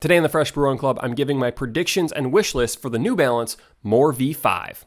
Today in the Fresh Brew Run Club, I'm giving my predictions and wish list for the New Balance More V5.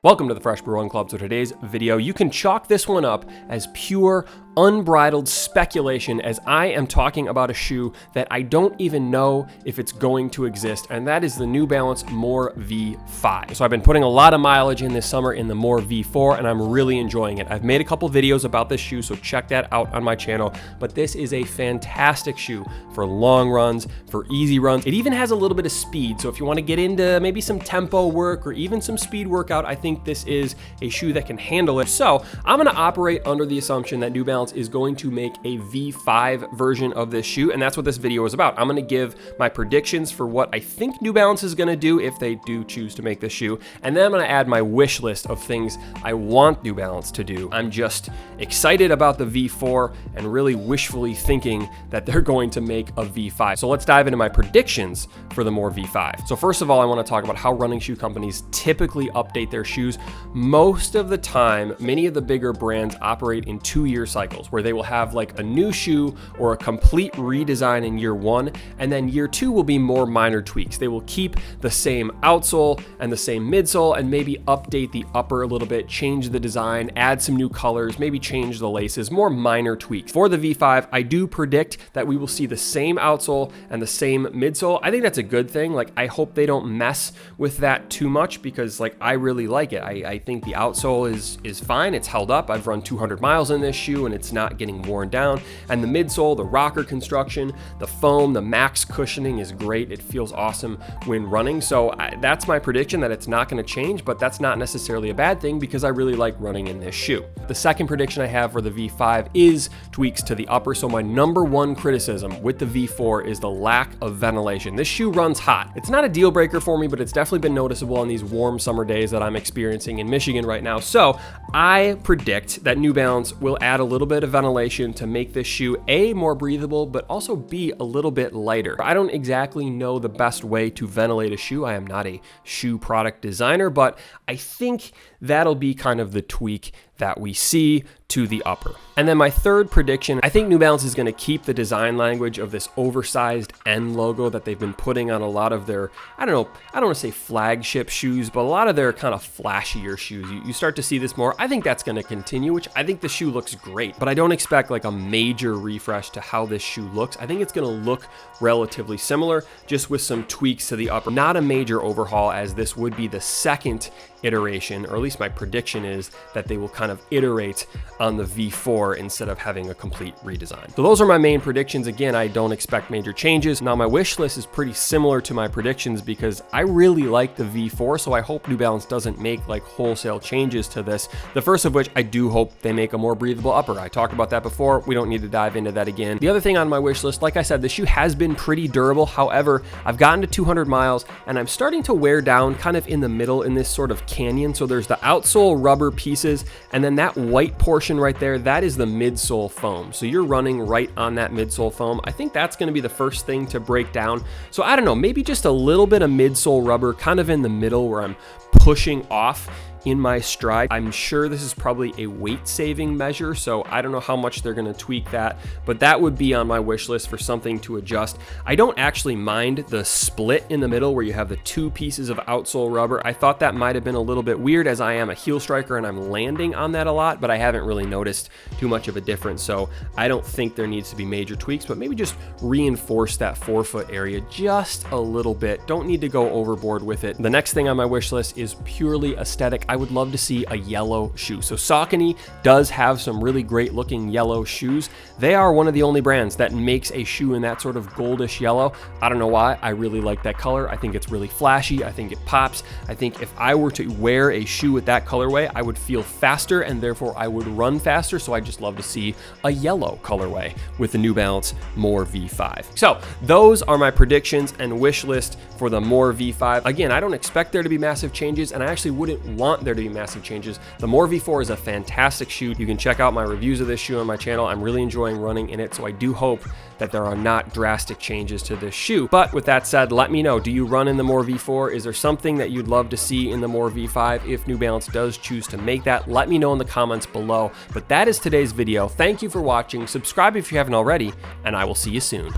Welcome to the Fresh Brew Run Club. So today's video, you can chalk this one up as pure, unbridled speculation as I am talking about a shoe that I don't even know if it's going to exist, and that is the New Balance More V5. So I've been putting a lot of mileage in this summer in the More V4, and I'm really enjoying it. I've made a couple videos about this shoe, so check that out on my channel, but this is a fantastic shoe for long runs, for easy runs. It even has a little bit of speed, so if you want to get into maybe some tempo work or even some speed workout, I think this is a shoe that can handle it. So I'm going to operate under the assumption that New Balance is going to make a V5 version of this shoe, and that's what this video is about. I'm going to give my predictions for what I think New Balance is going to do if they do choose to make this shoe, and then I'm going to add my wish list of things I want New Balance to do. I'm just excited about the V4 and really wishfully thinking that they're going to make a V5. So let's dive into my predictions for the More V5. So first of all, I want to talk about how running shoe companies typically update their shoes. Most of the time, many of the bigger brands operate in 2-year cycles where they will have like a new shoe or a complete redesign in year 1, and then year 2 will be more minor tweaks. They will keep the same outsole and the same midsole and maybe update the upper a little bit, change the design, add some new colors, maybe change the laces, more minor tweaks. For the V5, I do predict that we will see the same outsole and the same midsole. I think that's a good thing. Like, I hope they don't mess with that too much because like I really like it. I think the outsole is fine. It's held up. I've run 200 miles in this shoe and it's not getting worn down. And the midsole, the rocker construction, the foam, the max cushioning is great. It feels awesome when running. So that's my prediction, that it's not going to change, but that's not necessarily a bad thing because I really like running in this shoe. The second prediction I have for the V5 is tweaks to the upper. So my number one criticism with the V4 is the lack of ventilation. This shoe runs hot. It's not a deal breaker for me, but it's definitely been noticeable on these warm summer days that I'm experiencing in Michigan right now. So I predict that New Balance will add a little bit of ventilation to make this shoe A, more breathable, but also B, a little bit lighter. I don't exactly know the best way to ventilate a shoe. I am not a shoe product designer, but I think that'll be kind of the tweak that we see to the upper. And then my third prediction, I think New Balance is going to keep the design language of this oversized N logo that they've been putting on a lot of their, I don't want to say flagship shoes, but a lot of their kind of flashier shoes. You start to see this more. I think that's going to continue, which I think the shoe looks great, but I don't expect like a major refresh to how this shoe looks. I think it's going to look relatively similar, just with some tweaks to the upper. Not a major overhaul, as this would be the second iteration, or at least my prediction is that they will kind of iterate on the V4 instead of having a complete redesign. So those are my main predictions. Again, I don't expect major changes. Now my wish list is pretty similar to my predictions because I really like the V4, so I hope New Balance doesn't make like wholesale changes to this. The first of which, I do hope they make a more breathable upper. I talked about that before. We don't need to dive into that again. The other thing on my wish list, like I said, the shoe has been pretty durable. However, I've gotten to 200 miles and I'm starting to wear down kind of in the middle in this sort of canyon. So there's the outsole rubber pieces, and then that white portion right there, that is the midsole foam. So you're running right on that midsole foam. I think that's going to be the first thing to break down. So I don't know, maybe just a little bit of midsole rubber kind of in the middle where I'm pushing off in my stride. I'm sure this is probably a weight saving measure, so I don't know how much they're going to tweak that, but that would be on my wish list for something to adjust. I don't actually mind the split in the middle where you have the 2 pieces of outsole rubber. I thought that might have been a little bit weird, as I am a heel striker and I'm landing on that a lot, but I haven't really noticed too much of a difference. So I don't think there needs to be major tweaks, but maybe just reinforce that forefoot area just a little bit. Don't need to go overboard with it. The next thing on my wish list is purely aesthetic. I would love to see a yellow shoe. So Saucony does have some really great looking yellow shoes. They are one of the only brands that makes a shoe in that sort of goldish yellow. I don't know why. I really like that color. I think it's really flashy. I think it pops. I think if I were to wear a shoe with that colorway, I would feel faster and therefore I would run faster. So I just love to see a yellow colorway with the New Balance More V5. So those are my predictions and wish list for the More V5. Again, I don't expect there to be massive changes, and I actually wouldn't want there to be massive changes. The More V4 is a fantastic shoe. You can check out my reviews of this shoe on my channel. I'm really enjoying running in it, so I do hope that there are not drastic changes to this shoe. But with that said, let me know, do you run in the More V4? Is there something that you'd love to see in the More V5? If New Balance does choose to make that, let me know in the comments below. But that is today's video. Thank you for watching. Subscribe if you haven't already, and I will see you soon.